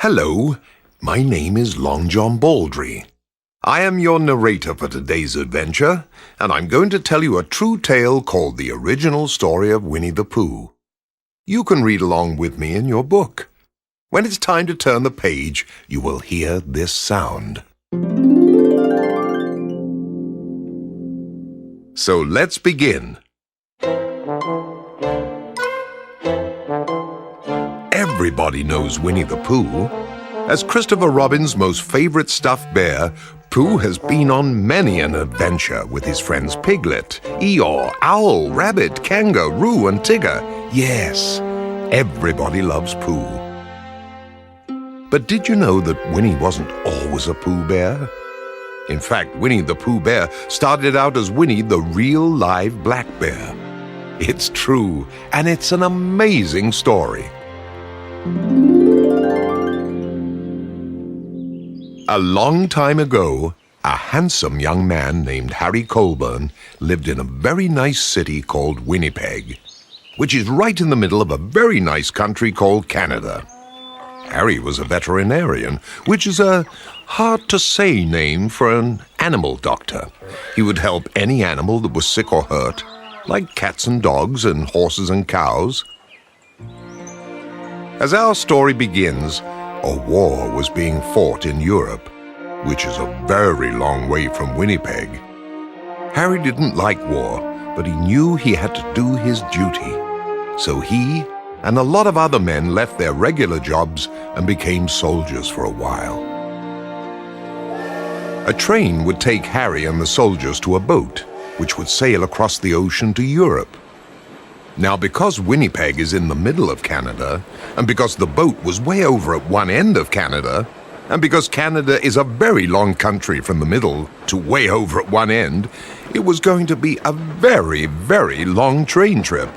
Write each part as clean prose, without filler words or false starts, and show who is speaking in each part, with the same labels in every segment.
Speaker 1: Hello, my name is Long John Baldry. I am your narrator for today's adventure, and I'm going to tell you a true tale called The Original Story of Winnie the Pooh. You can read along with me in your book. When it's time to turn the page, you will hear this sound. So let's begin. Everybody knows Winnie the Pooh. As Christopher Robin's most favorite stuffed bear, Pooh has been on many an adventure with his friends Piglet, Eeyore, Owl, Rabbit, Kangaroo, and Tigger. Yes, everybody loves Pooh. But did you know that Winnie wasn't always a Pooh bear? In fact, Winnie the Pooh bear started out as Winnie the real live black bear. It's true, and it's an amazing story. A long time ago, a handsome young man named Harry Colburn lived in a very nice city called Winnipeg, which is right in the middle of a very nice country called Canada. Harry was a veterinarian, which is a hard-to-say name for an animal doctor. He would help any animal that was sick or hurt, like cats and dogs and horses and cows. As our story begins, a war was being fought in Europe, which is a very long way from Winnipeg. Harry didn't like war, but he knew he had to do his duty. So he and a lot of other men left their regular jobs and became soldiers for a while. A train would take Harry and the soldiers to a boat, which would sail across the ocean to Europe. Now, because Winnipeg is in the middle of Canada, and because the boat was way over at one end of Canada, and because Canada is a very long country from the middle to way over at one end, it was going to be a very, very long train trip.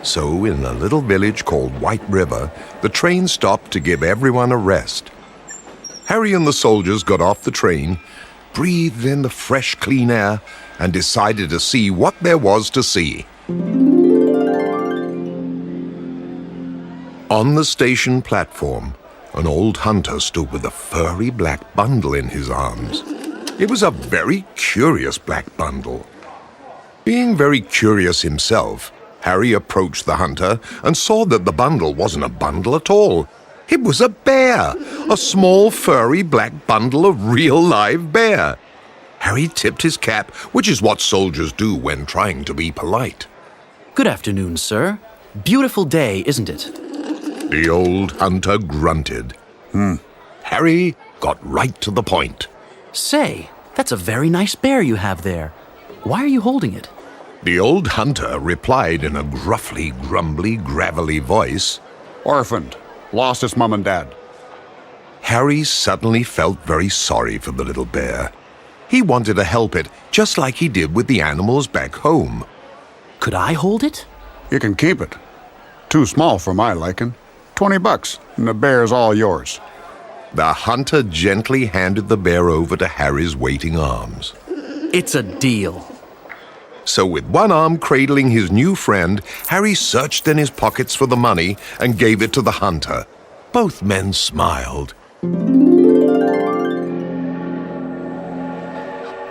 Speaker 1: So, in a little village called White River, the train stopped to give everyone a rest. Harry and the soldiers got off the train, breathed in the fresh, clean air, and decided to see what there was to see. On the station platform, an old hunter stood with a furry black bundle in his arms. It was a very curious black bundle. Being very curious himself, Harry approached the hunter and saw that the bundle wasn't a bundle at all. It was a bear, a small furry black bundle of real live bear. Harry tipped his cap, which is what soldiers do when trying to be polite.
Speaker 2: Good afternoon, sir. Beautiful day, isn't it?
Speaker 1: The old hunter grunted. Harry got right to the point.
Speaker 2: Say, that's a very nice bear you have there. Why are you holding it?
Speaker 1: The old hunter replied in a gruffly, grumbly, gravelly voice.
Speaker 3: Orphaned. Lost its mom and dad.
Speaker 1: Harry suddenly felt very sorry for the little bear. He wanted to help it, just like he did with the animals back home.
Speaker 2: Could I hold it?
Speaker 3: You can keep it. Too small for my liking. $20, and the bear's all yours.
Speaker 1: The hunter gently handed the bear over to Harry's waiting arms.
Speaker 2: It's a deal.
Speaker 1: So with one arm cradling his new friend, Harry searched in his pockets for the money and gave it to the hunter. Both men smiled.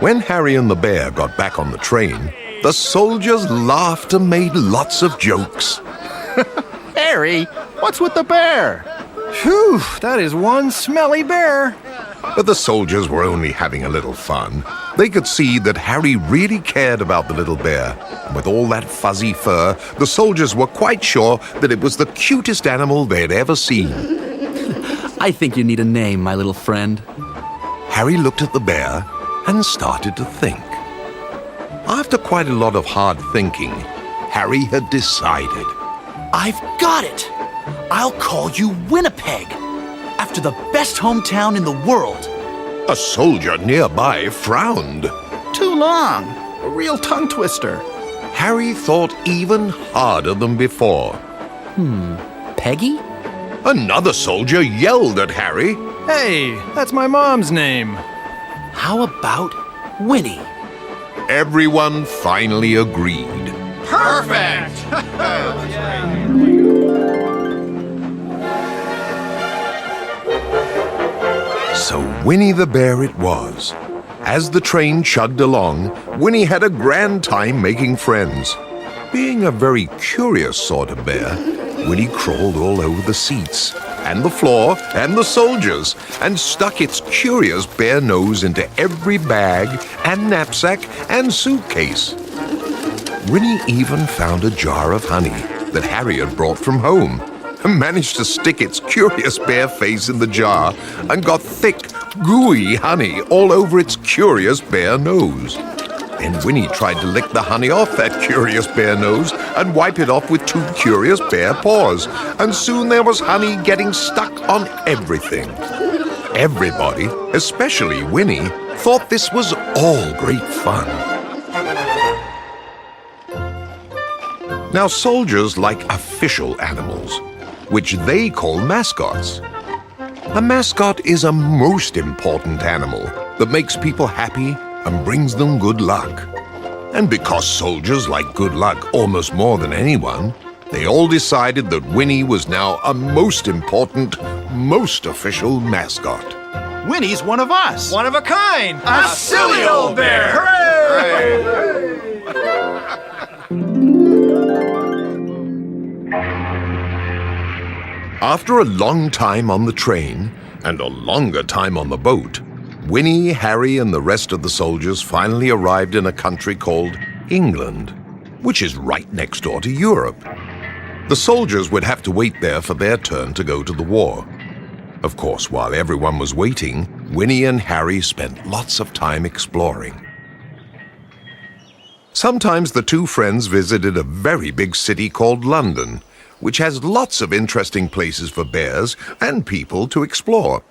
Speaker 1: When Harry and the bear got back on the train, the soldiers laughed and made lots of jokes.
Speaker 4: Harry, what's with the bear?
Speaker 5: Phew, that is one smelly bear.
Speaker 1: But the soldiers were only having a little fun. They could see that Harry really cared about the little bear. And with all that fuzzy fur, the soldiers were quite sure that it was the cutest animal they'd ever seen.
Speaker 2: I think you need a name, my little friend.
Speaker 1: Harry looked at the bear and started to think. After quite a lot of hard thinking, Harry had decided.
Speaker 2: I've got it! I'll call you Winnipeg, after the best hometown in the world.
Speaker 1: A soldier nearby frowned.
Speaker 5: Too long. A real tongue twister.
Speaker 1: Harry thought even harder than before.
Speaker 2: Peggy?
Speaker 1: Another soldier yelled at Harry.
Speaker 5: Hey, that's my mom's name.
Speaker 2: How about Winnie?
Speaker 1: Everyone finally agreed.
Speaker 4: Perfect!
Speaker 1: So Winnie the Bear it was. As the train chugged along, Winnie had a grand time making friends. Being a very curious sort of bear, Winnie crawled all over the seats, and the floor, and the soldiers, and stuck its curious bare nose into every bag, and knapsack, and suitcase. Winnie even found a jar of honey that Harry had brought from home, and managed to stick its curious bare face in the jar, and got thick, gooey honey all over its curious bare nose. Then Winnie tried to lick the honey off that curious bare nose and wipe it off with two curious bare paws, and soon there was honey getting stuck on everything. Everybody, especially Winnie, thought this was all great fun. Now soldiers like official animals, which they call mascots. A mascot is a most important animal that makes people happy and brings them good luck. And because soldiers like good luck almost more than anyone, they all decided that Winnie was now a most important, most official mascot.
Speaker 4: Winnie's one of us.
Speaker 5: One of a kind!
Speaker 4: A silly old bear!
Speaker 5: Hooray!
Speaker 1: After a long time on the train, and a longer time on the boat, Winnie, Harry, and the rest of the soldiers finally arrived in a country called England, which is right next door to Europe. The soldiers would have to wait there for their turn to go to the war. Of course, while everyone was waiting, Winnie and Harry spent lots of time exploring. Sometimes the two friends visited a very big city called London, which has lots of interesting places for bears and people to explore.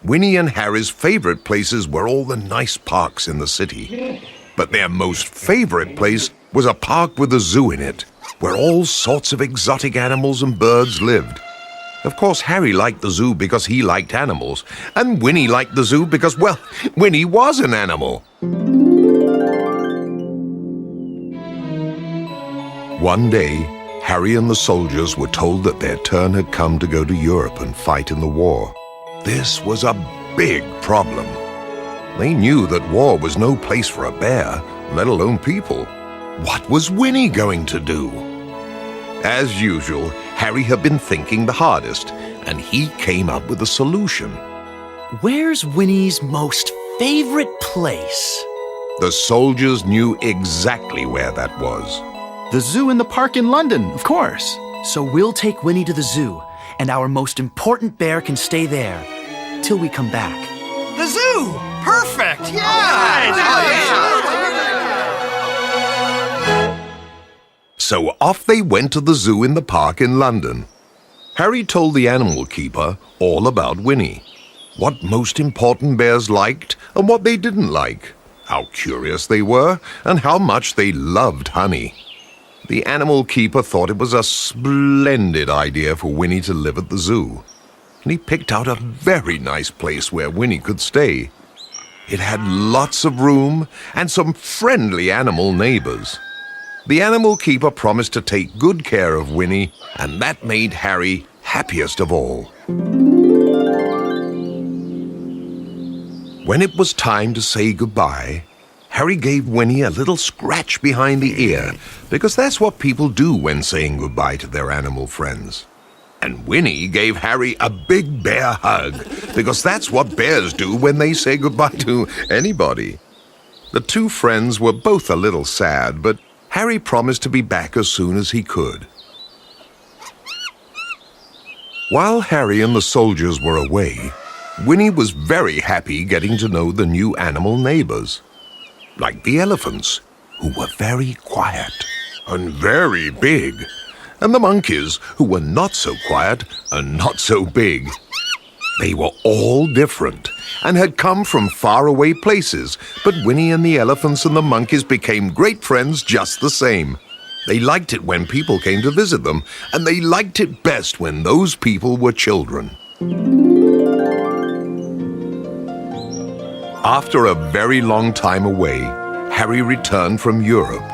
Speaker 1: Winnie and Harry's favorite places were all the nice parks in the city. But their most favorite place was a park with a zoo in it, where all sorts of exotic animals and birds lived. Of course, Harry liked the zoo because he liked animals, and Winnie liked the zoo because, well, Winnie was an animal. One day, Harry and the soldiers were told that their turn had come to go to Europe and fight in the war. This was a big problem. They knew that war was no place for a bear, let alone people. What was Winnie going to do? As usual, Harry had been thinking the hardest, and he came up with a solution.
Speaker 2: Where's Winnie's most favorite place?
Speaker 1: The soldiers knew exactly where that was.
Speaker 4: The zoo in the park in London, of course.
Speaker 2: So we'll take Winnie to the zoo, and our most important bear can stay there till we come back.
Speaker 5: The zoo! Perfect!
Speaker 1: So off they went to the zoo in the park in London. Harry told the animal keeper all about Winnie, what most important bears liked and what they didn't like, how curious they were, and how much they loved honey. The animal keeper thought it was a splendid idea for Winnie to live at the zoo, and he picked out a very nice place where Winnie could stay. It had lots of room and some friendly animal neighbors. The animal keeper promised to take good care of Winnie, and that made Harry happiest of all. When it was time to say goodbye, Harry gave Winnie a little scratch behind the ear, because that's what people do when saying goodbye to their animal friends. And Winnie gave Harry a big bear hug, because that's what bears do when they say goodbye to anybody. The two friends were both a little sad, but Harry promised to be back as soon as he could. While Harry and the soldiers were away, Winnie was very happy getting to know the new animal neighbors, like the elephants, who were very quiet and very big, and the monkeys, who were not so quiet and not so big. They were all different and had come from faraway places, but Winnie and the elephants and the monkeys became great friends just the same. They liked it when people came to visit them, and they liked it best when those people were children. After a very long time away, Harry returned from Europe.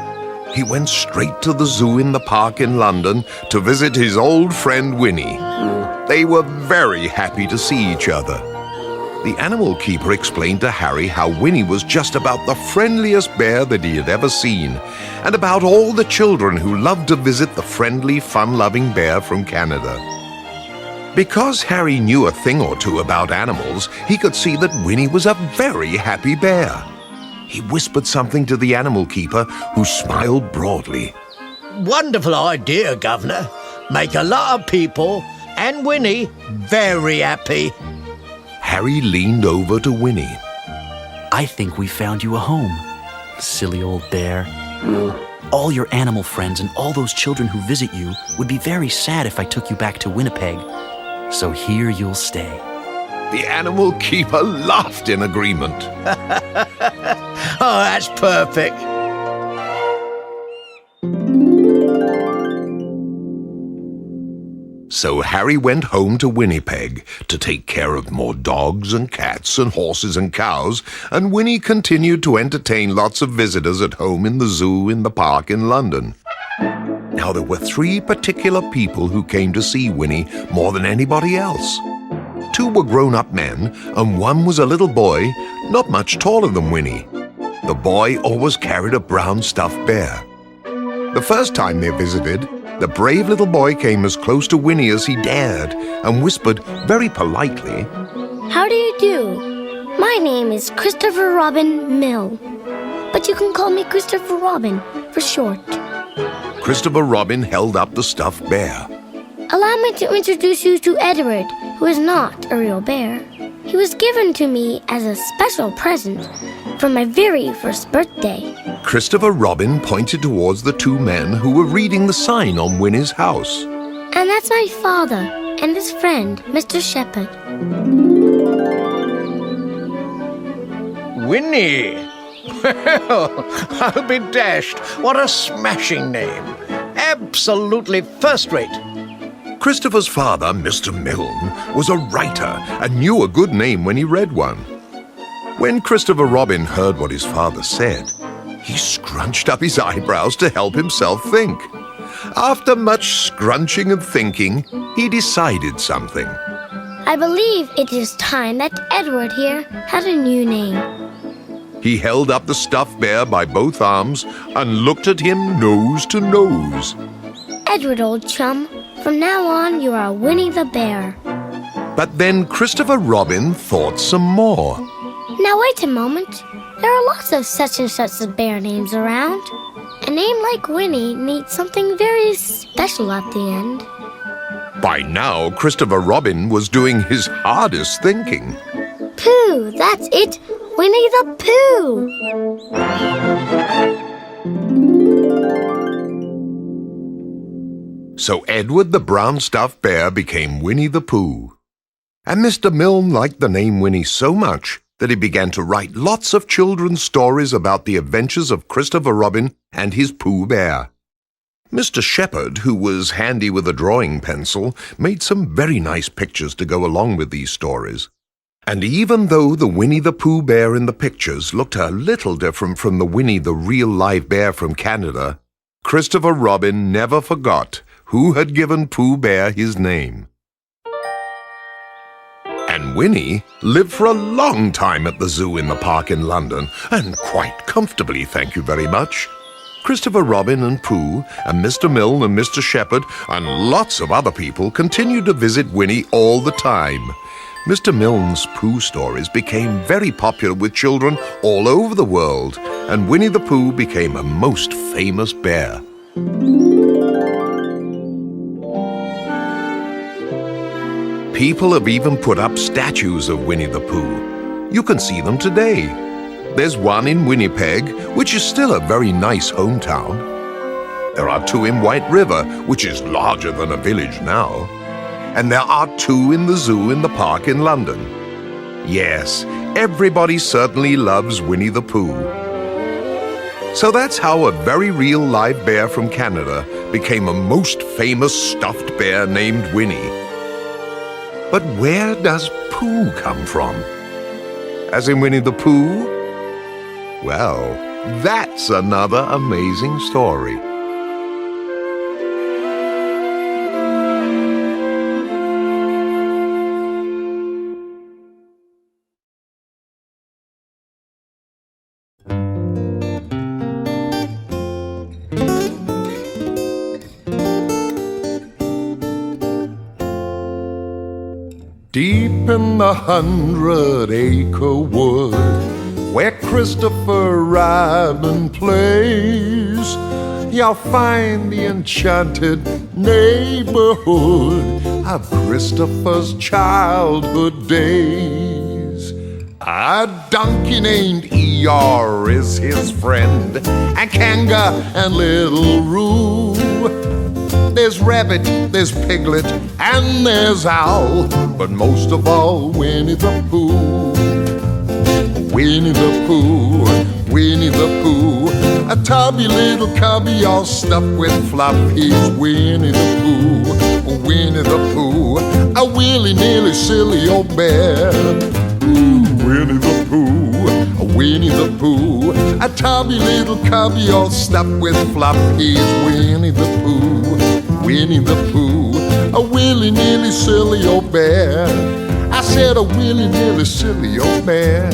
Speaker 1: He went straight to the zoo in the park in London to visit his old friend Winnie. They were very happy to see each other. The animal keeper explained to Harry how Winnie was just about the friendliest bear that he had ever seen, and about all the children who loved to visit the friendly, fun-loving bear from Canada. Because Harry knew a thing or two about animals, he could see that Winnie was a very happy bear. He whispered something to the animal keeper, who smiled broadly.
Speaker 6: Wonderful idea, Governor. Make a lot of people and Winnie very happy.
Speaker 1: Harry leaned over to Winnie.
Speaker 2: I think we found you a home, silly old bear. All your animal friends and all those children who visit you would be very sad if I took you back to Winnipeg. So here you'll stay.
Speaker 1: The animal keeper laughed in agreement.
Speaker 6: Oh, that's perfect.
Speaker 1: So Harry went home to Winnipeg to take care of more dogs and cats and horses and cows, and Winnie continued to entertain lots of visitors at home in the zoo in the park in London. Now there were 3 particular people who came to see Winnie more than anybody else. 2 were grown-up men, and 1 was a little boy, not much taller than Winnie. The boy always carried a brown stuffed bear. The first time they visited, the brave little boy came as close to Winnie as he dared and whispered very politely,
Speaker 7: How do you do? My name is Christopher Robin Mill, but you can call me Christopher Robin for short.
Speaker 1: Christopher Robin held up the stuffed bear.
Speaker 7: Allow me to introduce you to Edward, who is not a real bear. He was given to me as a special present for my very first birthday.
Speaker 1: Christopher Robin pointed towards the 2 men who were reading the sign on Winnie's house.
Speaker 7: And that's my father and his friend, Mr. Shepherd.
Speaker 6: Winnie. Well, I'll be dashed. What a smashing name. Absolutely first-rate.
Speaker 1: Christopher's father, Mr. Milne, was a writer and knew a good name when he read one. When Christopher Robin heard what his father said, he scrunched up his eyebrows to help himself think. After much scrunching and thinking, he decided something.
Speaker 7: I believe it is time that Edward here had a new name.
Speaker 1: He held up the stuffed bear by both arms and looked at him nose to nose.
Speaker 7: Edward, old chum, from now on you are Winnie the Bear.
Speaker 1: But then Christopher Robin thought some more.
Speaker 7: Now wait a moment. There are lots of such and such bear names around. A name like Winnie needs something very special at the end.
Speaker 1: By now, Christopher Robin was doing his hardest thinking.
Speaker 7: Pooh, that's it. Winnie the Pooh.
Speaker 1: So Edward the brown stuffed bear became Winnie the Pooh. And Mr. Milne liked the name Winnie so much that he began to write lots of children's stories about the adventures of Christopher Robin and his Pooh Bear. Mr. Shepherd, who was handy with a drawing pencil, made some very nice pictures to go along with these stories. And even though the Winnie the Pooh Bear in the pictures looked a little different from the Winnie the real live bear from Canada, Christopher Robin never forgot who had given Pooh Bear his name. And Winnie lived for a long time at the zoo in the park in London, and quite comfortably, thank you very much. Christopher Robin and Pooh and Mr. Milne and Mr. Shepherd and lots of other people continued to visit Winnie all the time. Mr. Milne's Pooh stories became very popular with children all over the world, and Winnie the Pooh became a most famous bear. People have even put up statues of Winnie the Pooh. You can see them today. There's one in Winnipeg, which is still a very nice hometown. There are 2 in White River, which is larger than a village now. And there are 2 in the zoo in the park in London. Yes, everybody certainly loves Winnie the Pooh. So that's how a very real live bear from Canada became a most famous stuffed bear named Winnie. But where does Pooh come from? As in Winnie the Pooh? Well, that's another amazing story. Deep in the 100-acre wood, where Christopher Robin plays, you'll find the enchanted neighborhood of Christopher's childhood days. A donkey named Eeyore is his friend, and Kanga and Little Roo. There's Rabbit, there's Piglet, and there's Owl, but most of all, Winnie the Pooh. Winnie the Pooh, Winnie the Pooh, a tubby little cubby all stuffed with floppies. Winnie the Pooh, Winnie the Pooh, a willy-nilly silly old bear. Ooh, Winnie the Pooh, Winnie the Pooh, a tubby little cubby all stuffed with floppies. Winnie the Pooh, Winnie the Pooh, a willy-nilly silly old bear. I said a willy-nilly silly old bear.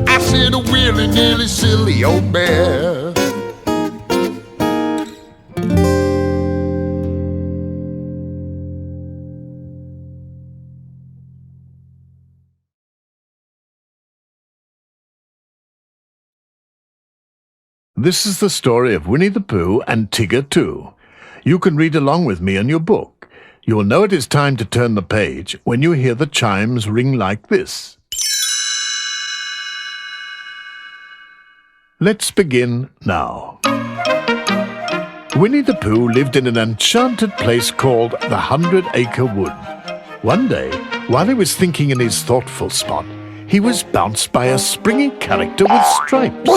Speaker 1: I said a willy-nilly silly old bear.
Speaker 8: This is the story of Winnie the Pooh and Tigger too. You can read along with me in your book. You will know it is time to turn the page when you hear the chimes ring like this. Let's begin now. Winnie the Pooh lived in an enchanted place called the 100-acre Wood. One day, while he was thinking in his thoughtful spot, he was bounced by a springy character with stripes.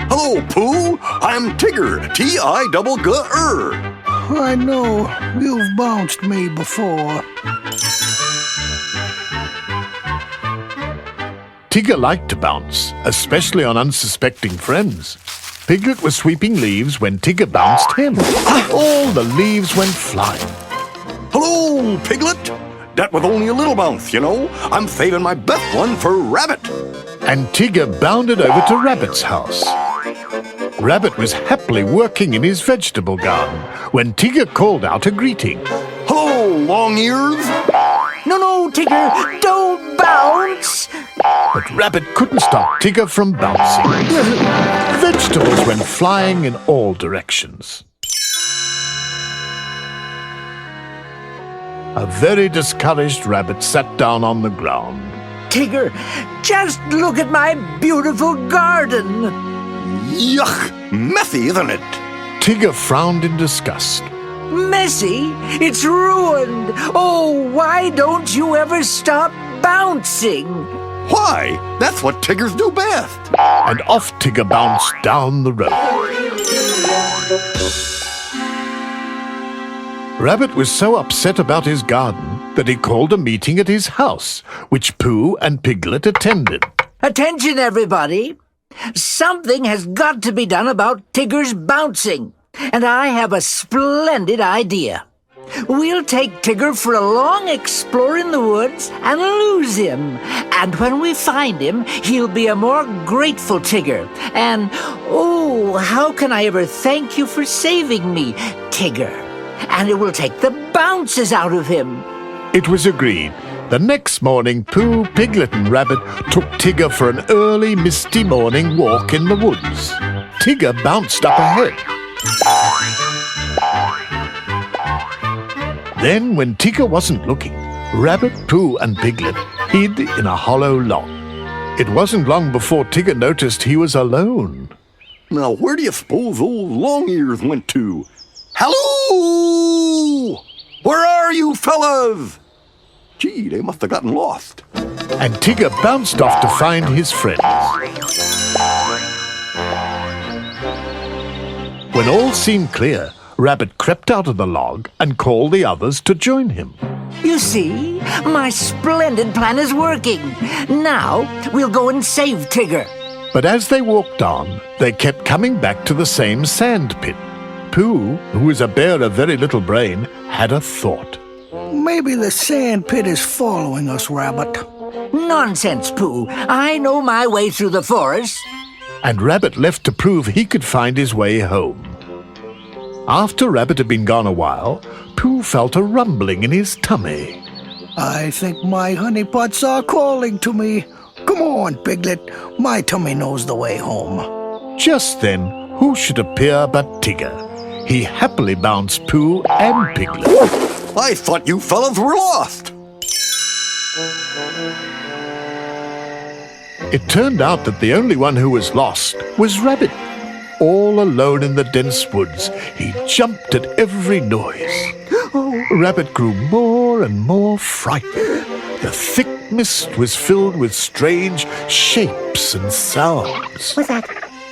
Speaker 9: Hello, Pooh. I'm Tigger, T-I-G-G-R.
Speaker 5: I know. You've bounced me before.
Speaker 8: Tigger liked to bounce, especially on unsuspecting friends. Piglet was sweeping leaves when Tigger bounced him. All the leaves went flying.
Speaker 9: Hello, Piglet. That was only a little bounce, you know. I'm saving my best one for Rabbit.
Speaker 8: And Tigger bounded over to Rabbit's house. Rabbit was happily working in his vegetable garden when Tigger called out a greeting.
Speaker 9: Hello, long ears.
Speaker 6: No, Tigger, don't bounce!
Speaker 8: But Rabbit couldn't stop Tigger from bouncing. Vegetables went flying in all directions. A very discouraged Rabbit sat down on the ground.
Speaker 6: Tigger, just look at my beautiful garden.
Speaker 9: Yuck! Messy, isn't it?
Speaker 8: Tigger frowned in disgust.
Speaker 6: Messy? It's ruined. Oh, why don't you ever stop bouncing?
Speaker 9: Why? That's what Tiggers do best.
Speaker 8: And off Tigger bounced down the road. Rabbit was so upset about his garden that he called a meeting at his house, which Pooh and Piglet attended.
Speaker 6: Attention, everybody. Something has got to be done about Tigger's bouncing, and I have a splendid idea. We'll take Tigger for a long explore in the woods and lose him. And when we find him, he'll be a more grateful Tigger. And, oh, how can I ever thank you for saving me, Tigger? And it will take the bounces out of him.
Speaker 8: It was agreed. The next morning, Pooh, Piglet and Rabbit took Tigger for an early, misty morning walk in the woods. Tigger bounced up ahead. Then, when Tigger wasn't looking, Rabbit, Pooh and Piglet hid in a hollow log. It wasn't long before Tigger noticed he was alone.
Speaker 9: Now, where do you suppose old Long Ears went to? Hello! Where are you fellas? Gee, they must have gotten lost.
Speaker 8: And Tigger bounced off to find his friends. When all seemed clear, Rabbit crept out of the log and called the others to join him.
Speaker 6: You see, my splendid plan is working. Now, we'll go and save Tigger.
Speaker 8: But as they walked on, they kept coming back to the same sand pit. Pooh, who was a bear of very little brain, had a thought.
Speaker 5: Maybe the sand pit is following us, Rabbit.
Speaker 6: Nonsense, Pooh. I know my way through the forest.
Speaker 8: And Rabbit left to prove he could find his way home. After Rabbit had been gone a while, Pooh felt a rumbling in his tummy.
Speaker 5: I think my honeypots are calling to me. Come on, Piglet. My tummy knows the way home.
Speaker 8: Just then, who should appear but Tigger? He happily bounced Pooh and Piglet.
Speaker 9: I thought you fellas were lost.
Speaker 8: It turned out that the only one who was lost was Rabbit. All alone in the dense woods, he jumped at every noise. Rabbit grew more and more frightened. The thick mist was filled with strange shapes and sounds.
Speaker 7: What's that?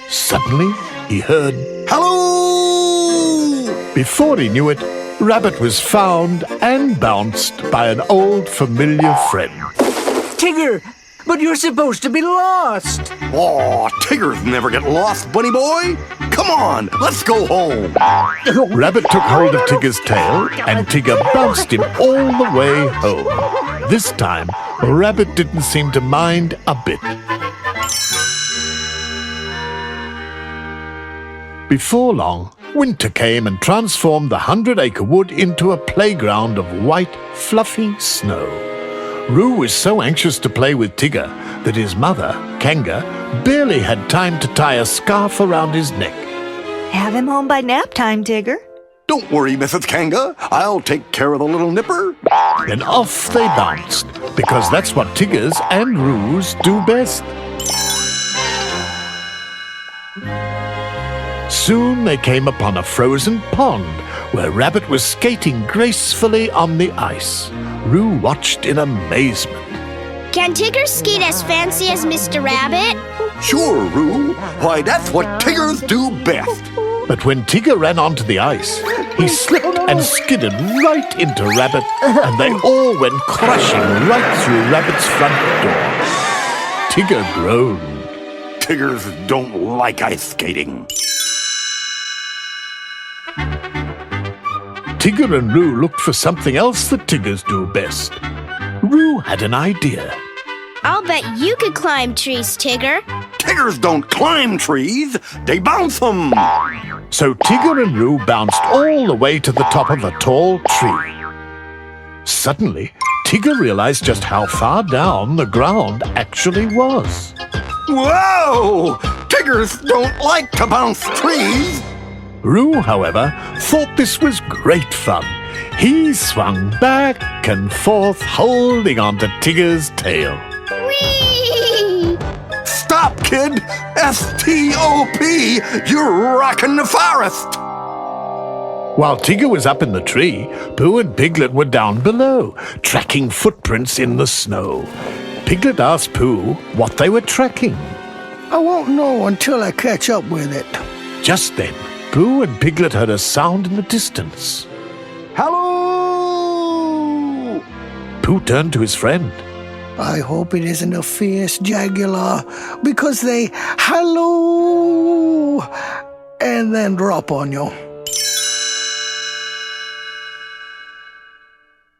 Speaker 8: Suddenly, he heard,
Speaker 9: Hello!
Speaker 8: Before he knew it, Rabbit was found and bounced by an old familiar friend.
Speaker 6: Tigger, but you're supposed to be lost.
Speaker 9: Aw, Tiggers never get lost, bunny boy. Come on, let's go home.
Speaker 8: Rabbit took hold of Tigger's tail, and Tigger bounced him all the way home. This time, Rabbit didn't seem to mind a bit. Before long, winter came and transformed the 100-acre wood into a playground of white, fluffy snow. Roo was so anxious to play with Tigger that his mother, Kanga, barely had time to tie a scarf around his neck.
Speaker 10: Have him home by nap time, Tigger.
Speaker 9: Don't worry, Mrs. Kanga. I'll take care of the little nipper.
Speaker 8: Then off they bounced, because that's what Tiggers and Roos do best. Soon they came upon a frozen pond where Rabbit was skating gracefully on the ice. Roo watched in amazement.
Speaker 11: Can Tigger skate as fancy as Mr. Rabbit?
Speaker 9: Sure, Roo. Why, that's what Tiggers do best.
Speaker 8: But when Tigger ran onto the ice, he slipped and skidded right into Rabbit, and they all went crashing right through Rabbit's front door. Tigger groaned.
Speaker 9: Tiggers don't like ice skating.
Speaker 8: Tigger and Roo looked for something else that Tiggers do best. Roo had an idea.
Speaker 11: I'll bet you could climb trees, Tigger.
Speaker 9: Tiggers don't climb trees, they bounce them.
Speaker 8: So Tigger and Roo bounced all the way to the top of a tall tree. Suddenly, Tigger realized just how far down the ground actually was.
Speaker 9: Whoa! Tiggers don't like to bounce trees.
Speaker 8: Roo, however, thought this was great fun. He swung back and forth, holding onto Tigger's tail.
Speaker 11: Whee!
Speaker 9: Stop, kid! S-T-O-P! You're rocking the forest!
Speaker 8: While Tigger was up in the tree, Pooh and Piglet were down below, tracking footprints in the snow. Piglet asked Pooh what they were tracking.
Speaker 5: I won't know until I catch up with it.
Speaker 8: Just then, Pooh and Piglet heard a sound in the distance.
Speaker 9: Hello!
Speaker 8: Pooh turned to his friend.
Speaker 5: I hope it isn't a fierce jaguar, because they hello and then drop on you.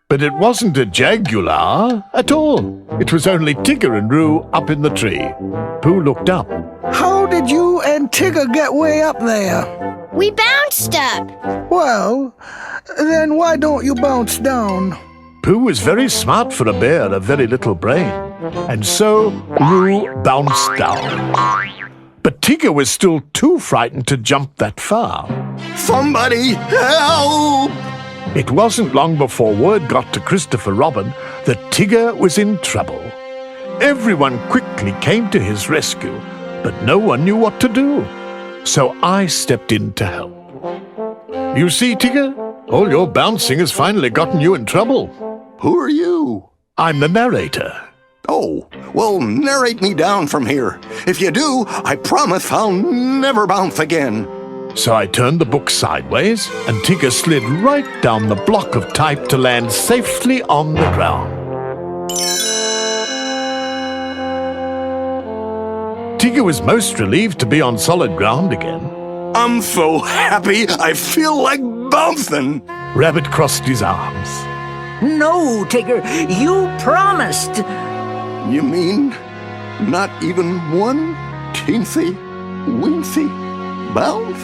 Speaker 8: But it wasn't a jaguar at all. It was only Tigger and Roo up in the tree. Pooh looked up.
Speaker 5: How did you and Tigger get way up there?
Speaker 11: We bounced up.
Speaker 5: Well, then why don't you bounce down?
Speaker 8: Pooh was very smart for a bear, a very little brain. And so Roo bounced down. But Tigger was still too frightened to jump that far.
Speaker 9: Somebody help!
Speaker 8: It wasn't long before word got to Christopher Robin that Tigger was in trouble. Everyone quickly came to his rescue, but no one knew what to do. So I stepped in to help. You see, Tigger, all your bouncing has finally gotten you in trouble.
Speaker 9: Who are you?
Speaker 8: I'm the narrator.
Speaker 9: Oh, well, narrate me down from here. If you do, I promise I'll never bounce again.
Speaker 8: So I turned the book sideways, and Tigger slid right down the block of type to land safely on the ground. Tigger was most relieved to be on solid ground again.
Speaker 9: I'm so happy I feel like bouncing.
Speaker 8: Rabbit crossed his arms.
Speaker 6: No, Tigger, you promised.
Speaker 9: You mean not even one teensy, weensy bounce?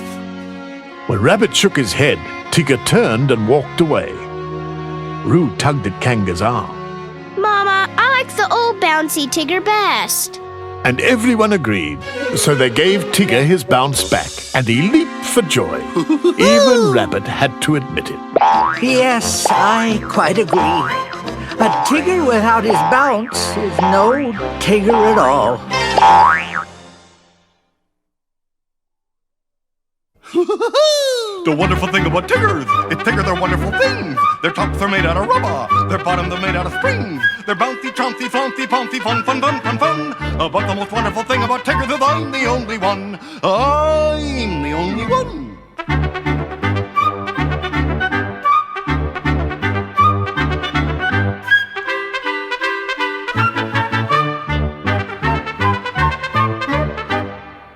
Speaker 8: When Rabbit shook his head, Tigger turned and walked away. Roo tugged at Kanga's arm.
Speaker 11: Mama, I like the old bouncy Tigger best.
Speaker 8: And everyone agreed, so they gave Tigger his bounce back, and he leaped for joy. Even Rabbit had to admit it.
Speaker 6: Yes, I quite agree. A Tigger without his bounce is no Tigger at all.
Speaker 9: The wonderful thing about Tiggers is Tigger, they're wonderful things. Their tops are made out of rubber, their bottoms are made out of springs. They're bouncy, trouncy, flouncy, pouncy, fun, fun, fun, fun, fun. But the most wonderful thing about Tiggers is I'm the only one. I'm the only one.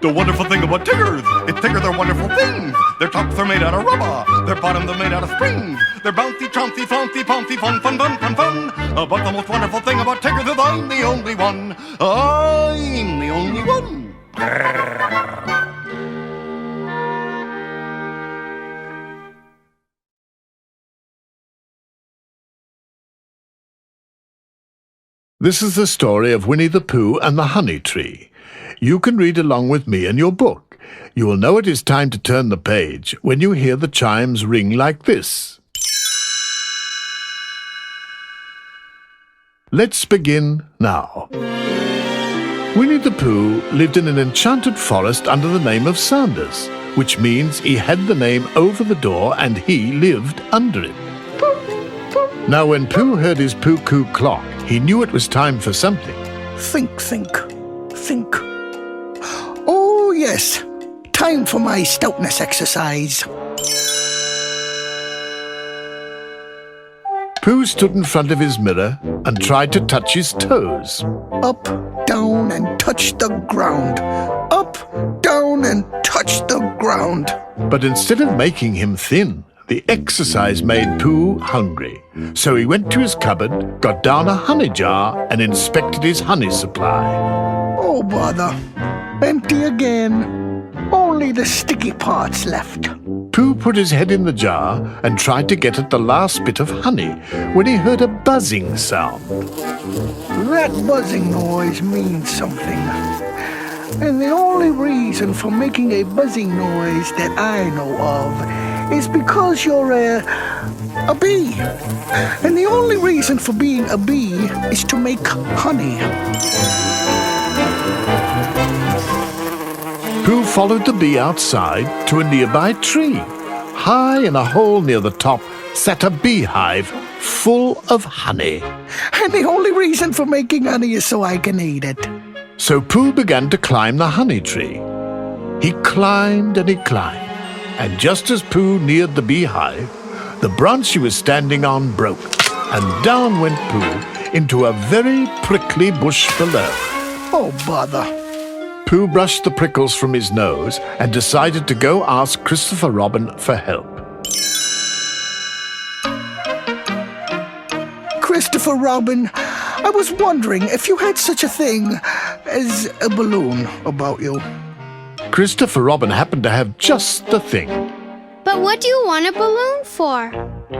Speaker 9: The wonderful thing about Tiggers is Tigger, they're wonderful things. Their tops are made out of rubber, their bottoms are made out of springs. They're bouncy, trouncy, flouncy, pouncy, fun, fun, fun, fun, fun. But the most wonderful thing about Tiggers is I'm the only one. I'm the only one.
Speaker 8: This is the story of Winnie the Pooh and the Honey Tree. You can read along with me in your book. You will know it is time to turn the page when you hear the chimes ring like this. Let's begin now. Winnie the Pooh lived in an enchanted forest under the name of Sanders, which means he had the name over the door and he lived under it. Now when Pooh heard his Pooh-Coo clock, he knew it was time for something.
Speaker 5: Think. Oh, yes. Time for my stoutness exercise.
Speaker 8: Pooh stood in front of his mirror and tried to touch his toes.
Speaker 5: Up, down, and touch the ground. Up, down, and touch the ground.
Speaker 8: But instead of making him thin, the exercise made Pooh hungry. So he went to his cupboard, got down a honey jar, and inspected his honey supply.
Speaker 5: Oh, bother. Empty again. Only the sticky parts left.
Speaker 8: Pooh put his head in the jar and tried to get at the last bit of honey when he heard a buzzing sound.
Speaker 5: That buzzing noise means something. And the only reason for making a buzzing noise that I know of is because you're a bee. And the only reason for being a bee is to make honey.
Speaker 8: Pooh followed the bee outside to a nearby tree. High in a hole near the top sat a beehive full of honey.
Speaker 5: And the only reason for making honey is so I can eat it.
Speaker 8: So Pooh began to climb the honey tree. He climbed and he climbed, and just as Pooh neared the beehive, the branch he was standing on broke, and down went Pooh into a very prickly bush below.
Speaker 5: Oh, bother.
Speaker 8: Pooh brushed the prickles from his nose and decided to go ask Christopher Robin for help.
Speaker 5: Christopher Robin, I was wondering if you had such a thing as a balloon about you.
Speaker 8: Christopher Robin happened to have just the thing.
Speaker 11: But what do you want a balloon for?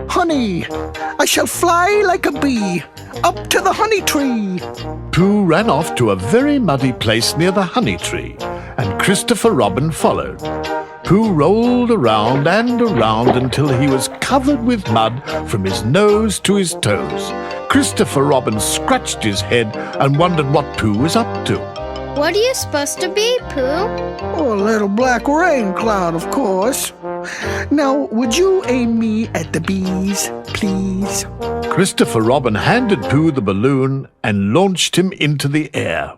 Speaker 5: Honey, I shall fly like a bee up to the honey tree.
Speaker 8: Pooh ran off to a very muddy place near the honey tree, and Christopher Robin followed. Pooh rolled around and around until he was covered with mud from his nose to his toes. Christopher Robin scratched his head and wondered what Pooh was up to.
Speaker 11: What are you supposed to be, Pooh?
Speaker 5: Oh, a little black rain cloud, of course. Now, would you aim me at the bees, please?
Speaker 8: Christopher Robin handed Pooh the balloon and launched him into the air.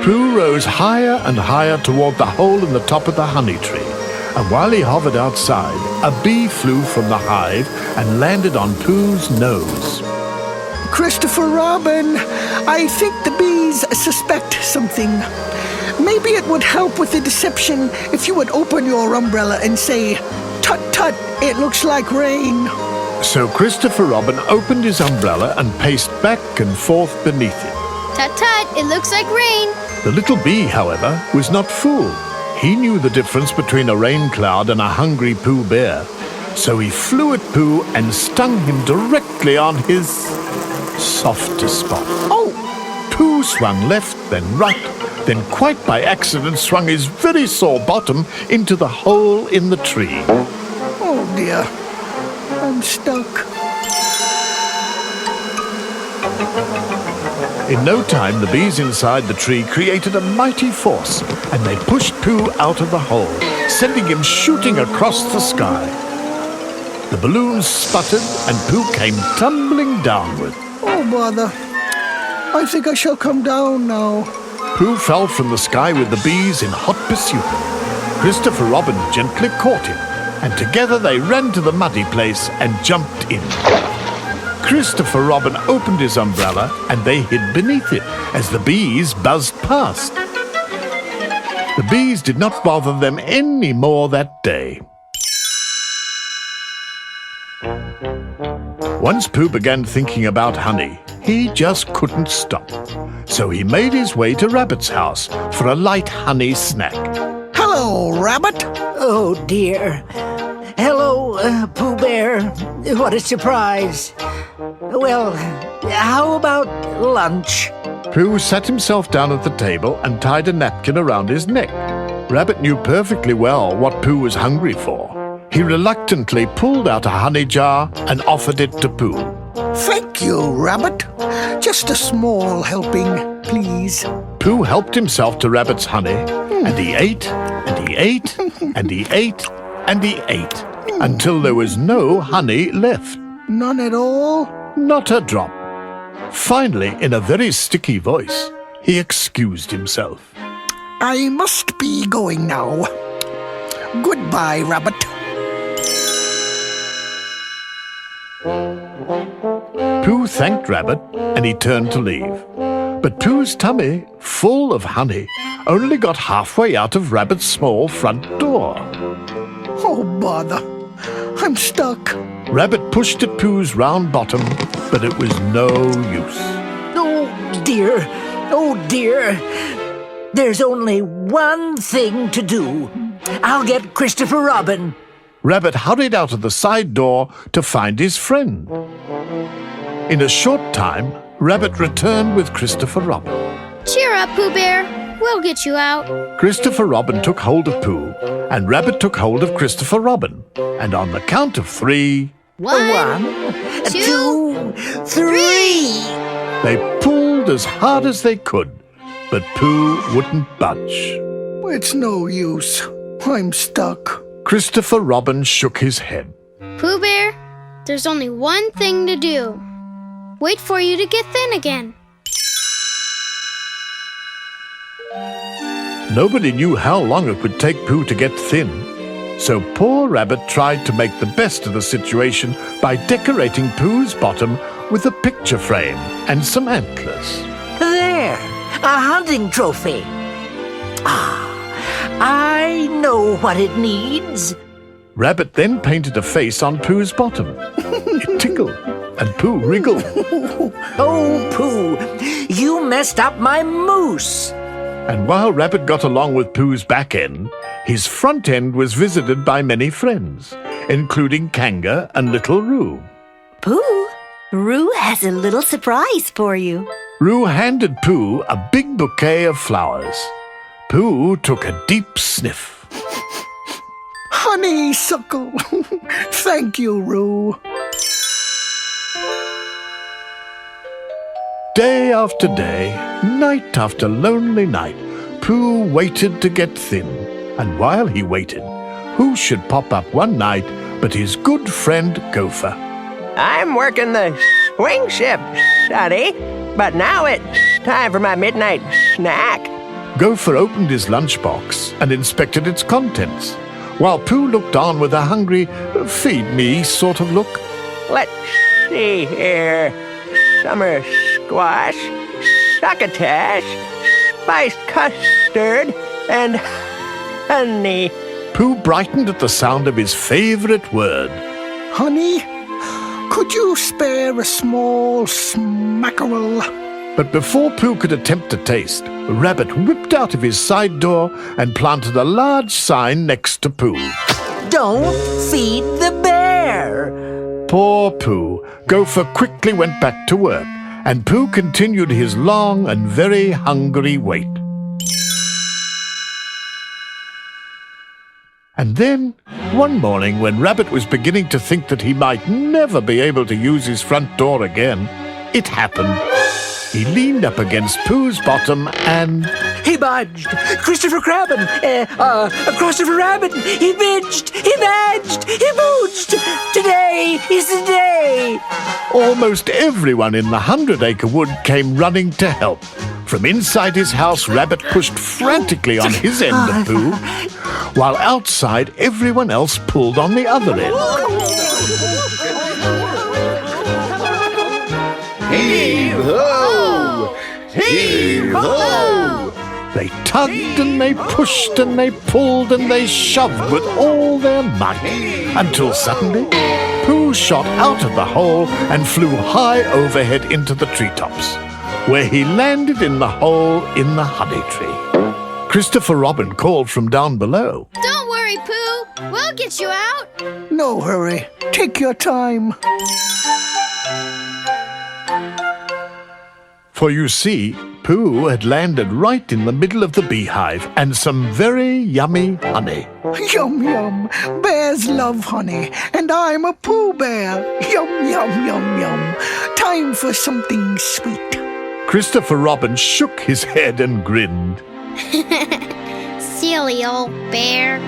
Speaker 8: Pooh rose higher and higher toward the hole in the top of the honey tree, and while he hovered outside, a bee flew from the hive and landed on Pooh's nose.
Speaker 5: Christopher Robin, I think the bees suspect something. Maybe it would help with the deception if you would open your umbrella and say, "Tut tut, it looks like rain."
Speaker 8: So Christopher Robin opened his umbrella and paced back and forth beneath it.
Speaker 11: Tut tut, it looks like rain.
Speaker 8: The little bee, however, was not fooled. He knew the difference between a rain cloud and a hungry Pooh bear. So he flew at Pooh and stung him directly on his softest spot.
Speaker 5: Oh!
Speaker 8: Pooh swung left, then right, then quite by accident swung his very sore bottom into the hole in the tree.
Speaker 5: Oh dear. I'm stuck.
Speaker 8: In no time, the bees inside the tree created a mighty force, and they pushed Pooh out of the hole, sending him shooting across the sky. The balloon sputtered, and Pooh came tumbling downward.
Speaker 5: Oh bother. I think I shall come down now.
Speaker 8: Pooh fell from the sky with the bees in hot pursuit. Christopher Robin gently caught him, and together they ran to the muddy place and jumped in. Christopher Robin opened his umbrella, and they hid beneath it as the bees buzzed past. The bees did not bother them any more that day. Once Pooh began thinking about honey, he just couldn't stop. So he made his way to Rabbit's house for a light honey snack.
Speaker 5: Hello, Rabbit.
Speaker 6: Oh, dear. Hello, Pooh Bear. What a surprise. Well, how about lunch?
Speaker 8: Pooh sat himself down at the table and tied a napkin around his neck. Rabbit knew perfectly well what Pooh was hungry for. He reluctantly pulled out a honey jar and offered it to Pooh.
Speaker 5: Thank you, Rabbit. Just a small helping, please.
Speaker 8: Pooh helped himself to Rabbit's honey, and he ate, and he ate, and he ate, and he ate, until there was no honey left.
Speaker 5: None at all?
Speaker 8: Not a drop. Finally, in a very sticky voice, he excused himself.
Speaker 5: I must be going now. Goodbye, Rabbit.
Speaker 8: Pooh thanked Rabbit, and he turned to leave. But Pooh's tummy, full of honey, only got halfway out of Rabbit's small front door.
Speaker 5: Oh, bother. I'm stuck.
Speaker 8: Rabbit pushed at Pooh's round bottom, but it was no use.
Speaker 6: Oh, dear. Oh, dear. There's only one thing to do. I'll get Christopher Robin.
Speaker 8: Rabbit hurried out of the side door to find his friend. In a short time, Rabbit returned with Christopher Robin.
Speaker 11: Cheer up, Pooh Bear. We'll get you out.
Speaker 8: Christopher Robin took hold of Pooh, and Rabbit took hold of Christopher Robin. And on the count of 3...
Speaker 11: One,
Speaker 6: two, three.
Speaker 8: They pulled as hard as they could, but Pooh wouldn't budge.
Speaker 5: It's no use. I'm stuck.
Speaker 8: Christopher Robin shook his head.
Speaker 11: Pooh Bear, there's only one thing to do. Wait for you to get thin again.
Speaker 8: Nobody knew how long it would take Pooh to get thin. So poor Rabbit tried to make the best of the situation by decorating Pooh's bottom with a picture frame and some antlers.
Speaker 6: There, a hunting trophy. Ah, I know what it needs.
Speaker 8: Rabbit then painted a face on Pooh's bottom. It tickled, and Pooh wriggled.
Speaker 6: Oh, Pooh, you messed up my moose.
Speaker 8: And while Rabbit got along with Pooh's back end, his front end was visited by many friends, including Kanga and little Roo.
Speaker 10: Pooh, Roo has a little surprise for you.
Speaker 8: Roo handed Pooh a big bouquet of flowers. Pooh took a deep sniff.
Speaker 5: Honeysuckle. Thank you, Roo.
Speaker 8: Day after day, night after lonely night, Pooh waited to get thin. And while he waited, who should pop up one night but his good friend Gopher?
Speaker 12: I'm working the swing shift, sonny, but now it's time for my midnight snack.
Speaker 8: Gopher opened his lunchbox and inspected its contents, while Pooh looked on with a hungry, feed-me sort of look.
Speaker 12: Let's see here. Summer squash, succotash, spiced custard, and honey.
Speaker 8: Pooh brightened at the sound of his favorite word.
Speaker 5: Honey? Could you spare a small smackerel?
Speaker 8: But before Pooh could attempt to taste, Rabbit whipped out of his side door and planted a large sign next to Pooh.
Speaker 6: Don't feed the bear.
Speaker 8: Poor Pooh. Gopher quickly went back to work, and Pooh continued his long and very hungry wait. And then, one morning when Rabbit was beginning to think that he might never be able to use his front door again, it happened. He leaned up against Pooh's bottom and...
Speaker 6: He budged! Christopher Crabbin! Christopher Rabbit! He binged! He badged! He booched! Today is the day!
Speaker 8: Almost everyone in the 100-acre wood came running to help. From inside his house, Rabbit pushed frantically on his end of Pooh, while outside everyone else pulled on the other end.
Speaker 5: Heave-ho! Heave-ho!
Speaker 8: They tugged and they pushed and they pulled and they shoved with all their might, until suddenly Pooh shot out of the hole and flew high overhead into the treetops, where he landed in the hole in the honey tree. Christopher Robin called from down below.
Speaker 11: Don't worry, Pooh. We'll get you out.
Speaker 5: No hurry. Take your time.
Speaker 8: For you see, Pooh had landed right in the middle of the beehive and some very yummy honey.
Speaker 5: Yum, yum. Bears love honey, and I'm a Pooh Bear. Yum, yum, yum, yum. Time for something sweet.
Speaker 8: Christopher Robin shook his head and grinned.
Speaker 11: Silly old bear.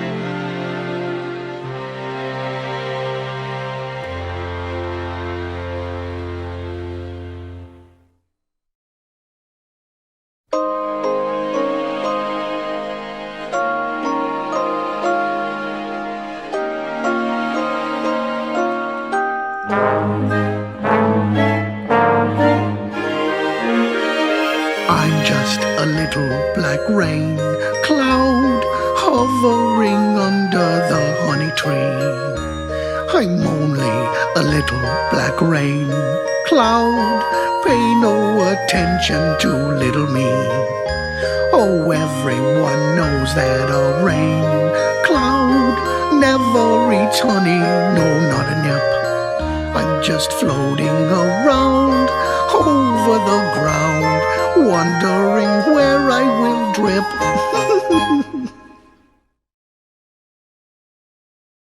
Speaker 5: I'm just a little black rain cloud hovering under the honey tree. I'm only a little black rain cloud. Pay no attention to little me. Oh, everyone knows that a rain cloud never eats honey, no, not a nip. I'm just floating around over the ground, wondering where I will drip.